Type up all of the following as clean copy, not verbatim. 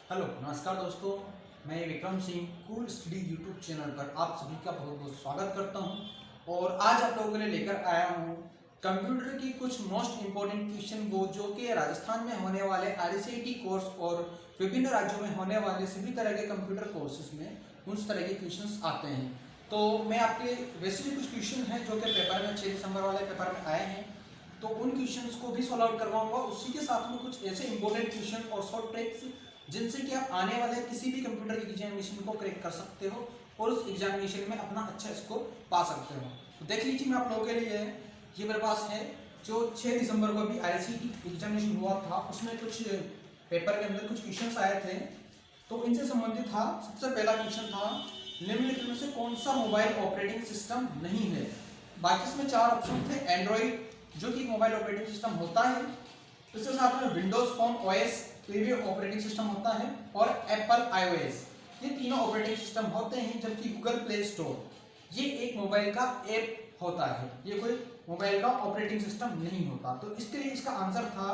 Hello नमस्कार दोस्तों, मैं Vikram Singh cool study YouTube channel पर आप सभी का बहुत बहुत स्वागत करता हूं। और आज आप लोगों के लिए लेकर आया हूं कंप्यूटर की कुछ मोस्ट इम्पोर्टेंट क्वेश्चन वो जो कि राजस्थान में होने वाले RCET कोर्स और विभिन्न राज्यों में होने वाले सभी तरह के कंप्यूटर कोर्सेज में उस तरह के क्वेश्चन आते हैं। तो मैं आपके वैसे भी कुछ क्वेश्चन हैं जो कि पेपर में 6 दिसंबर वाले पेपर में आए हैं, तो उन क्वेश्चंस को भी सॉल्व आउट करवाऊंगा। उसी के साथ में कुछ ऐसे इंपॉर्टेंट क्वेश्चन और शॉर्ट ट्रिक्स जिनसे कि आप आने वाले किसी भी कंप्यूटर के एग्जामिनेशन को क्रैक कर सकते हो और उस एग्जामिनेशन में अपना अच्छा स्कोर पा सकते हो। तो देख लीजिए, मैं आप लोगों के लिए ये मेरे पास है जो 6 दिसंबर को अभी RCET एग्जामिनेशन हुआ था, उसमें कुछ पेपर के अंदर कुछ क्वेश्चन आए थे, तो इनसे संबंधित था। सबसे पहला क्वेश्चन था, निम्नलिखित में से कौन सा मोबाइल ऑपरेटिंग सिस्टम नहीं है। बाकी इसमें 4 ऑप्शन थे। एंड्रॉइड जो कि मोबाइल ऑपरेटिंग सिस्टम होता है, इसके साथ में विंडोज फोन OS ये भी ऑपरेटिंग सिस्टम होता है, और एप्पल iOS ये तीनों ऑपरेटिंग सिस्टम होते हैं। जबकि गूगल प्ले स्टोर ये एक मोबाइल का ऐप होता है, ये कोई मोबाइल का ऑपरेटिंग सिस्टम नहीं होता। तो इसके लिए इसका आंसर था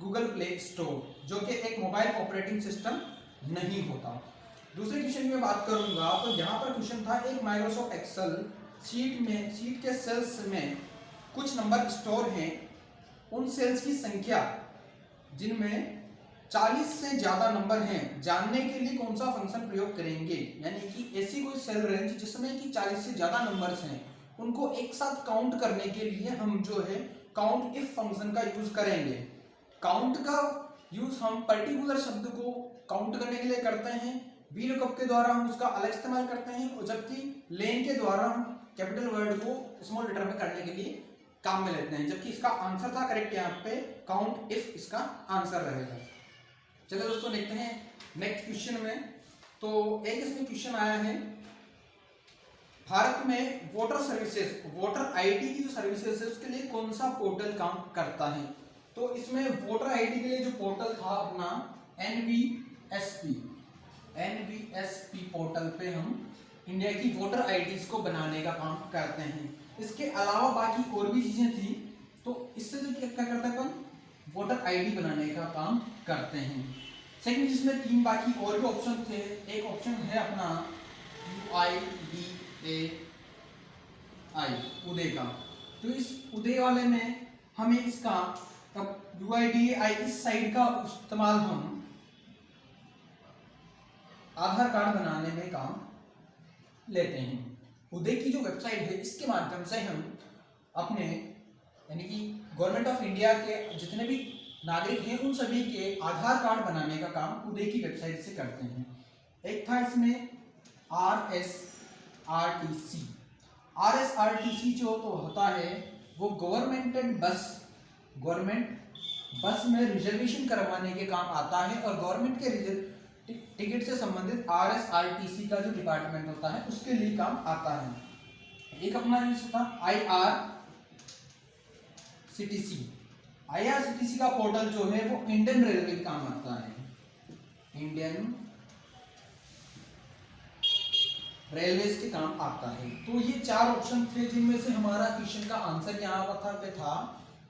गूगल प्ले स्टोर, जो कि एक मोबाइल ऑपरेटिंग सिस्टम नहीं होता। दूसरे क्वेश्चन की मैं बात करूंगा, तो यहाँ पर क्वेश्चन था, एक माइक्रोसॉफ्ट एक्सेल शीट के सेल्स में कुछ नंबर स्टोर हैं, उन सेल्स की संख्या जिनमें 40 से ज्यादा नंबर हैं जानने के लिए कौन सा फंक्शन प्रयोग करेंगे। यानी कि ऐसी कोई सेल रेंज जिसमें कि 40 से ज्यादा नंबर्स हैं, उनको एक साथ काउंट करने के लिए हम जो है काउंट इफ फंक्शन का यूज करेंगे। काउंट का यूज हम पर्टिकुलर शब्द को काउंट करने के लिए करते हैं, VLOOKUP के द्वारा हम उसका अलग इस्तेमाल करते हैं, और जबकि लेन के द्वारा हम कैपिटल वर्ड को स्मॉल लेटर में करने के लिए काम में लेते हैं। जबकि इसका आंसर था करेक्ट यहाँ पे काउंट इफ इसका आंसर रहेगा। चलो दोस्तों, देखते हैं नेक्स्ट क्वेश्चन में। तो एक इसमें क्वेश्चन आया है, भारत में वोटर आईडी की जो सर्विसेज है उसके लिए कौन सा पोर्टल काम करता है। तो इसमें वोटर आईडी के लिए जो पोर्टल था अपना NVSP पोर्टल पे हम इंडिया की वोटर आईडीज को बनाने का काम करते हैं। इसके अलावा बाकी और भी चीजें थी, तो इससे जो क्या करते हैं अपन वोटर आईडी बनाने का काम करते हैं। सेकंड, जिसमें 3 बाकी और भी ऑप्शन थे। एक ऑप्शन है अपना उदय का। तो इस उदय वाले में हमें इसका UIDAI इस साइट का इस्तेमाल हम आधार कार्ड बनाने में काम लेते हैं। उदय की जो वेबसाइट है इसके माध्यम से हम अपने यानी कि गवर्नमेंट ऑफ इंडिया के जितने भी नागरिक हैं उन सभी के आधार कार्ड बनाने का काम उदय की वेबसाइट से करते हैं। एक था इसमें RSRTC जो तो होता है वो गवर्नमेंट बस में रिजर्वेशन करवाने के काम आता है, और गवर्नमेंट के टिकट से संबंधित RSRTC का जो डिपार्टमेंट होता है उसके लिए काम आता है। एक अपना था IRCTC का पोर्टल जो है वो इंडियन रेलवे का काम आता है, इंडियन रेलवे के काम आता है। तो ये 4 ऑप्शन थे जिनमें से हमारा क्वेश्चन का आंसर यहाँ पे था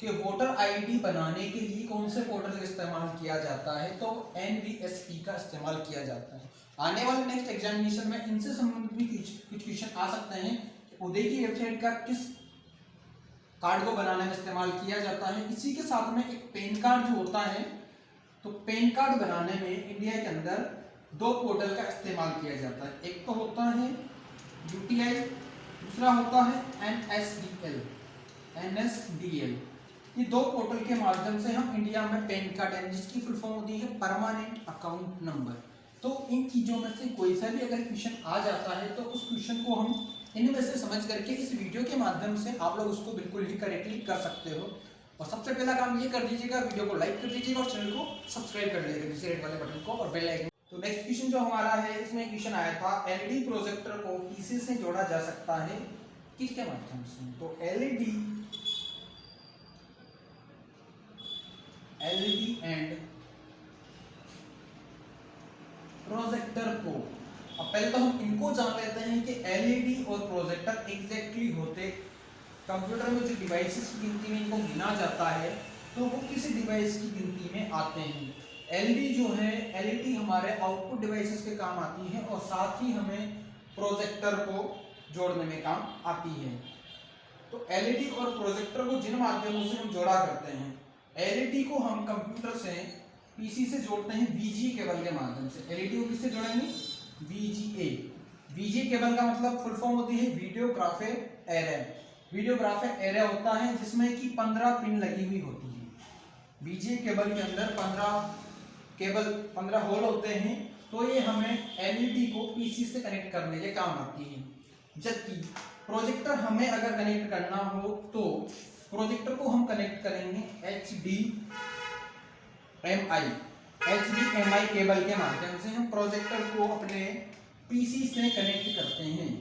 कि वोटर आईडी बनाने के लिए कौन से पोर्टल का इस्तेमाल किया जाता है। तो NVSP का इस्तेमाल किया जाता है। आने वाले नेक्स्ट एग्जामिनेशन में इनसे संबंधित भी कुछ क्वेश्चन आ सकते हैं। उदय की वेबसाइट का किस कार्ड को बनाने में इस्तेमाल किया जाता है। इसी के साथ में एक पैन कार्ड जो होता है, तो पैन कार्ड बनाने में इंडिया के अंदर 2 पोर्टल का इस्तेमाल किया जाता है। एक तो होता है UTI, दूसरा होता है NSDL। ये 2 पोर्टल के माध्यम से हम इंडिया में पैन कार्ड, जिसकी फुल फॉर्म होती है परमानेंट अकाउंट नंबर। तो इन चीजों में से कोई सा भी अगर क्वेश्चन आ जाता है तो उस क्वेश्चन को हम इनमें से समझ करके इस वीडियो के माध्यम से आप लोग उसको बिल्कुल ही करेक्टली कर सकते हो। और सबसे पहला काम ये कर दीजिएगा, वीडियो को लाइक कर दीजिएगा और चैनल को सब्सक्राइब कर लीजिएगा नीचे रेड वाले बटन को और बेल आइकन। तो नेक्स्ट क्वेश्चन जो हमारा है, इसमें क्वेश्चन आया था, LED प्रोजेक्टर को पीसी से जोड़ा जा सकता है किसके माध्यम से। तो LED एंड प्रोजेक्टर को, अब पहले तो हम इनको जान लेते हैं कि LED और प्रोजेक्टर एग्जैक्टली होते कंप्यूटर में जो डिवाइसेस की गिनती में इनको गिना जाता है तो वो किस डिवाइस की गिनती में आते हैं। एलईडी जो है, एलईडी हमारे आउटपुट डिवाइसेस के काम आती है और साथ ही हमें प्रोजेक्टर को जोड़ने में काम आती है। तो एलईडी और प्रोजेक्टर को जिन माध्यमों से हम जोड़ा करते हैं, एलईडी को हम कंप्यूटर से पीसी से जोड़ते हैं VGA केबल के माध्यम से। एलईडी को किससे जोड़ेंगे? VGA। VGA केबल का मतलब फुल फॉर्म होती है video graphic array. Video graphic array होता है जिसमें कि 15 पिन लगी हुई होती है। VGA केबल के अंदर 15 होल होते हैं। तो ये हमें एलईडी को पीसी से कनेक्ट करने के काम आती है। जबकि प्रोजेक्टर हमें अगर कनेक्ट करना हो तो प्रोजेक्टर को हम कनेक्ट करेंगे HDMI केबल के माध्यम से। हम प्रोजेक्टर को अपने पीसी से कनेक्ट करते हैं।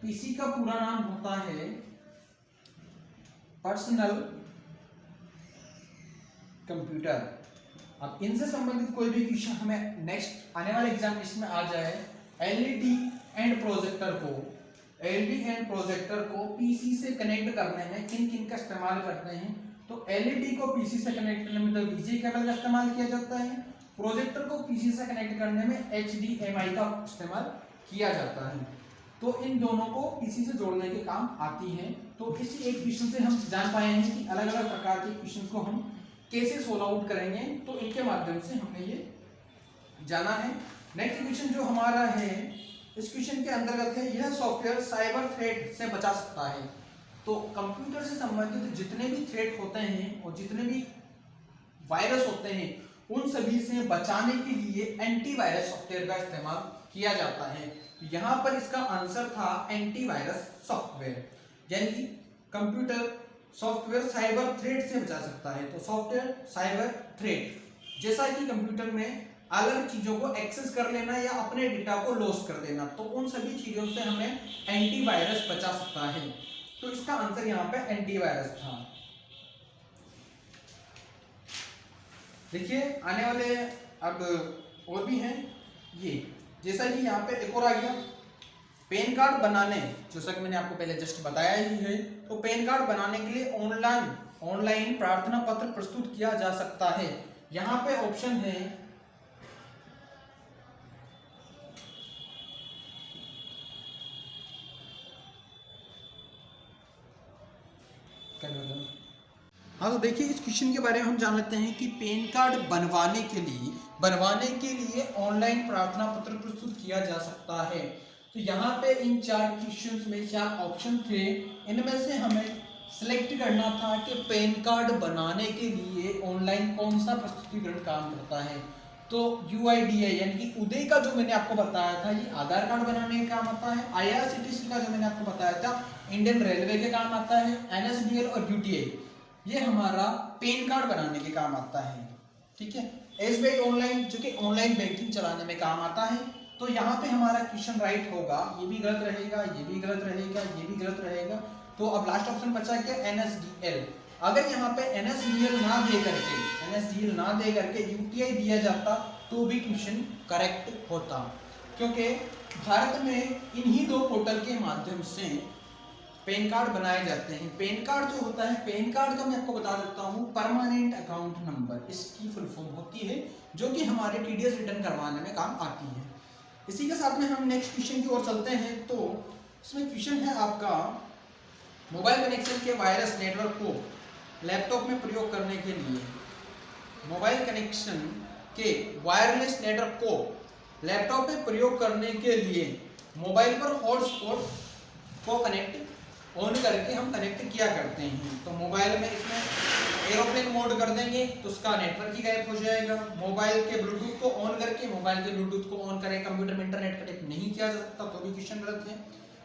पीसी का पूरा नाम होता है पर्सनल कंप्यूटर। अब इनसे संबंधित कोई भी क्वेश्चन हमें नेक्स्ट आने वाले एग्जामिनेशन में आ जाए, एलईडी एंड प्रोजेक्टर को पीसी से कनेक्ट करने में किन किन का इस्तेमाल करते हैं, तो एलईडी को पीसी से कनेक्ट करने में तो VGA केबल का इस्तेमाल किया जाता है। प्रोजेक्टर को पीसी से कनेक्ट करने में HDMI का इस्तेमाल किया जाता है। तो इन दोनों को पीसी से जोड़ने के काम आती है। तो इसी एक क्वेश्चन से हम जान पाए हैं कि अलग अलग प्रकार के क्वेश्चन को हम कैसे सोल्व आउट करेंगे। तो इनके माध्यम से हमने ये जाना है। नेक्स्ट क्वेश्चन जो हमारा है, इस क्वेश्चन के अंतर्गत है, यह सॉफ्टवेयर साइबर थ्रेट से बचा सकता है। तो कंप्यूटर से संबंधित जितने भी थ्रेट होते हैं और जितने भी वायरस होते हैं, उन सभी से बचाने के लिए एंटीवायरस सॉफ्टवेयर का इस्तेमाल किया जाता है। यहाँ पर इसका आंसर था एंटीवायरस सॉफ्टवेयर, यानी कंप्यूटर सॉफ्टवेयर साइबर थ्रेट से बचा सकता है। तो सॉफ्टवेयर साइबर थ्रेट, जैसा कि कंप्यूटर में अलग चीजों को एक्सेस कर लेना या अपने डेटा को लॉस कर देना, तो उन सभी चीजों से हमें एंटीवायरस बचा सकता है। तो इसका आंसर यहाँ पे एंटीवायरस था। देखिए आने वाले अब और भी हैं ये, जैसा कि यहाँ पे एक और आ गया, पैन कार्ड बनाने, जैसा कि मैंने आपको पहले जस्ट बताया ही है। तो पैन कार्ड बनाने के लिए ऑनलाइन प्रार्थना पत्र प्रस्तुत किया जा सकता है। यहाँ पे ऑप्शन है हाँ, तो देखिए इस क्वेश्चन के बारे में हम जान लेते हैं कि पैन कार्ड बनवाने के लिए ऑनलाइन प्रार्थना पत्र प्रस्तुत किया जा सकता है। तो यहाँ पे इन 4 क्वेश्चंस में 4 ऑप्शन थे, इनमें से हमें सिलेक्ट करना था कि पैन कार्ड बनाने के लिए ऑनलाइन कौन सा प्रस्तुतिकरण काम करता है। तो UIDAI यानी कि उदय का जो मैंने आपको बताया था, ये आधार कार्ड बनाने का काम आता है। IRCTC का जो मैंने आपको बताया था, इंडियन रेलवे के काम आता है। NSDL और UTI ये हमारा पैन कार्ड बनाने के काम आता है। ठीक है। SBI ऑनलाइन जो कि ऑनलाइन बैंकिंग चलाने में काम आता है। तो यहाँ पे हमारा क्वेश्चन राइट होगा, ये भी गलत रहेगा, ये भी गलत रहेगा, ये भी गलत रहेगा। तो अब लास्ट ऑप्शन बचा क्या? NSDL। अगर यहाँ पे NSDL ना दे करके UTI दिया जाता तो भी क्वेश्चन करेक्ट होता, क्योंकि भारत में इन्हीं 2 पोर्टल के माध्यम से पैन कार्ड बनाए जाते हैं। पैन कार्ड जो होता है, पैन कार्ड का मैं आपको बता देता हूँ, परमानेंट अकाउंट नंबर इसकी फुल फॉर्म होती है, जो कि हमारे TDS रिटर्न करवाने में काम आती है। इसी के साथ में हम नेक्स्ट क्वेश्चन की ओर चलते हैं। तो इसमें क्वेश्चन है आपका, मोबाइल कनेक्शन के वायरलेस नेटवर्क को लैपटॉप में प्रयोग करने के लिए, मोबाइल कनेक्शन के वायरलेस नेटवर्क को लैपटॉप में प्रयोग करने के लिए मोबाइल पर हॉटस्पॉट को कनेक्ट ऑन करके हम कनेक्ट किया करते हैं। तो मोबाइल में इसमें एरोप्लेन मोड कर देंगे तो उसका नेटवर्क ही गायब हो जाएगा। मोबाइल के ब्लूटूथ को ऑन करके मोबाइल के ब्लूटूथ को ऑन करें, कंप्यूटर में इंटरनेट कनेक्ट नहीं किया जा सकता, तो भी क्वेश्चन गलत है।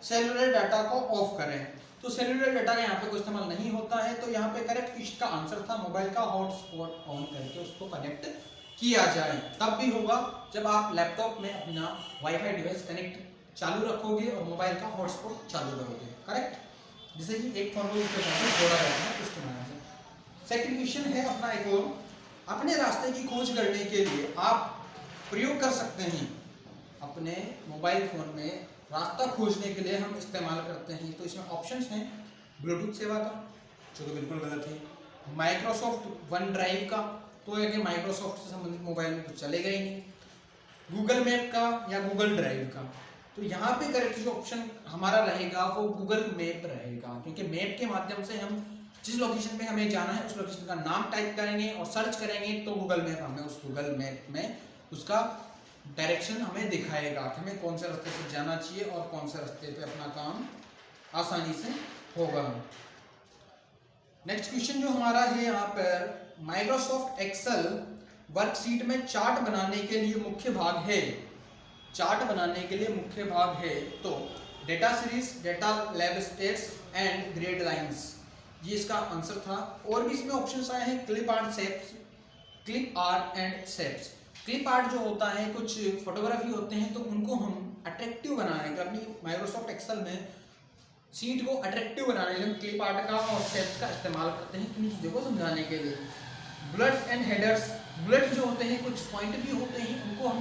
सेलुलर डाटा को ऑफ करें, तो सेलुलर डाटा का यहाँ पे कोई इस्तेमाल नहीं होता है। तो यहाँ पे करेक्ट इसका आंसर था मोबाइल का हॉटस्पॉट ऑन करके उसको कनेक्ट किया जाए। तब भी होगा जब आप लैपटॉप में अपना वाईफाई डिवाइस कनेक्ट चालू रखोगे और मोबाइल का हॉटस्पॉट चालू करोगे। करेक्ट, जैसे कि एक फॉर्मूला के साथ जोड़ा जाता है उसके माध्यम से। सेकंड क्वेश्चन है अपना एक और, अपने रास्ते की खोज करने के लिए आप प्रयोग कर सकते हैं, अपने मोबाइल फोन में रास्ता खोजने के लिए हम इस्तेमाल करते हैं। तो इसमें ऑप्शंस हैं ब्लूटूथ सेवा का, जो कि बिल्कुल गलत है, माइक्रोसॉफ्ट वन ड्राइव का, तो है कि माइक्रोसॉफ्ट से संबंधित मोबाइल में कुछ चलेगा ही नहीं, गूगल मैप का या गूगल ड्राइव का। तो यहाँ पे करेक्ट जो ऑप्शन हमारा रहेगा वो गूगल मैप रहेगा, क्योंकि मैप के माध्यम से हम जिस लोकेशन पे हमें जाना है उस लोकेशन का नाम टाइप करेंगे और सर्च करेंगे तो गूगल मैप हमें उस गूगल मैप में उसका डायरेक्शन हमें दिखाएगा कि हमें कौन से रास्ते से जाना चाहिए और कौन से रास्ते पे अपना काम आसानी से होगा। नेक्स्ट क्वेश्चन जो हमारा है यहाँ पर, माइक्रोसॉफ्ट एक्सेल वर्कशीट में चार्ट बनाने के लिए मुख्य भाग है, चार्ट बनाने के लिए मुख्य भाग है तो data series, data lab states and grade lines, ये इसका आंसर था। और भी इसमें ऑप्शंस आए हैं clip art shapes, clip art and shapes. Clip art जो होता है कुछ फोटोग्राफी होते हैं तो उनको हम अट्रैक्टिव बनाने का, अपनी माइक्रोसॉफ्ट एक्सेल में शीट को अट्रैक्टिव बनाने के लिए क्लिप आर्ट का और शेप्स का इस्तेमाल करते हैं इन चीज़ों को समझाने के लिए। बुलेट्स एंड हेडर्स, बुलेट जो होते हैं कुछ पॉइंट भी होते हैं उनको हम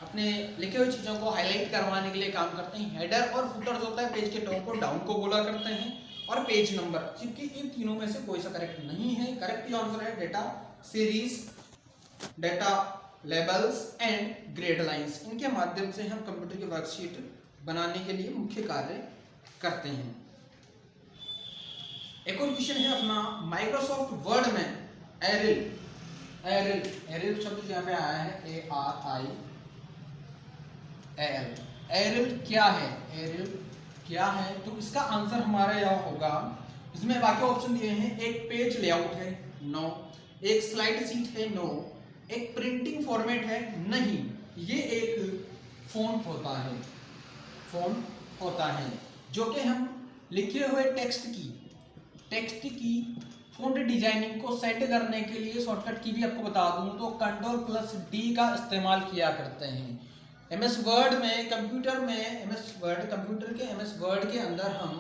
अपने लिखे हुए चीज़ों को हाईलाइट करवाने के लिए काम करते हैं। हेडर और फुटर जो होता है पेज के टॉप को डाउन को बोला करते हैं, और पेज नंबर, जबकि इन तीनों में से कोई सा करेक्ट नहीं है। करेक्ट जो आंसर है data series, data labels and grade lines, इनके माध्यम से हम कंप्यूटर की वर्कशीट बनाने के लिए मुख्य कार्य करते हैं। एक और क्वेश्चन है अपना, माइक्रोसॉफ्ट वर्ड में एरिल, एरिल एरिल शब्द यहाँ पे आया है ARIL, एरिल क्या है, एरिल क्या है, तो इसका आंसर हमारा यह होगा, इसमें बाकी ऑप्शन दिए हैं, एक पेज लेआउट है, नो, एक स्लाइड शीट है, नो, एक प्रिंटिंग फॉर्मेट है, नहीं, ये एक फॉन्ट होता है, फॉन्ट होता है जो कि हम लिखे हुए टेक्स्ट की फॉन्ट डिजाइनिंग को सेट करने के लिए शॉर्टकट की भी आपको बता दूं तो Ctrl+D का इस्तेमाल किया करते हैं। MS वर्ड में, कंप्यूटर में, MS वर्ड के अंदर हम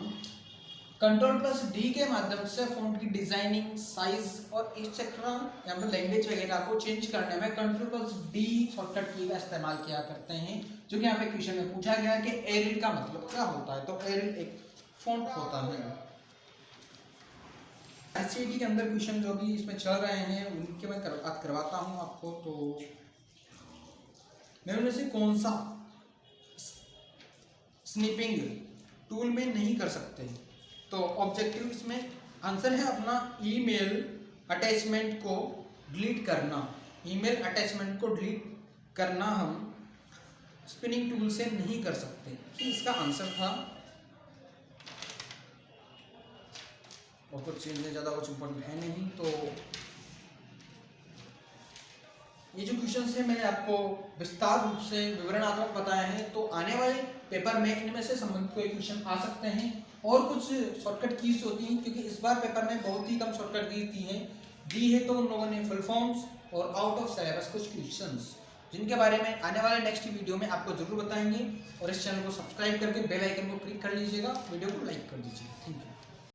Ctrl+D के माध्यम से फॉन्ट की डिजाइनिंग, साइज और एक्सेट्रा या फिर लैंग्वेज वगैरह को चेंज करने में Ctrl+D शॉर्टकट की का इस्तेमाल किया करते हैं, जो कि यहाँ पे क्वेश्चन में पूछा गया है कि एरिल का मतलब क्या होता है, तो एरिल एक फॉन्ट होता है। SCT के अंदर क्वेश्चन जो भी इसमें चल रहे हैं उनके मैं करवाता हूँ आपको। तो मैं उनमें से कौन सा स्निपिंग टूल में नहीं कर सकते, तो ऑब्जेक्टिव इसमें आंसर है अपना ईमेल अटैचमेंट को डिलीट करना, ईमेल अटैचमेंट को डिलीट करना हम स्पिनिंग टूल से नहीं कर सकते, इसका आंसर था। और कुछ चीज़ें ज़्यादा कुछ इम्पोर्टेंट है नहीं, तो ये जो क्वेश्चन है मैंने आपको विस्तार रूप से विवरणात्मक बताए हैं, तो आने वाले पेपर में इनमें से संबंधित कोई क्वेश्चन आ सकते हैं और कुछ शॉर्टकट कीज होती हैं, क्योंकि इस बार पेपर में बहुत ही कम शॉर्टकट कीज दी है तो उन लोगों ने फुल फॉर्म्स और आउट ऑफ सिलेबस कुछ क्वेश्चंस जिनके बारे में आने वाले नेक्स्ट वीडियो में आपको जरूर बताएंगे। और इस चैनल को सब्सक्राइब करके बेल आइकन को क्लिक कर लीजिएगा, वीडियो को लाइक कर दीजिएगा। Thank you.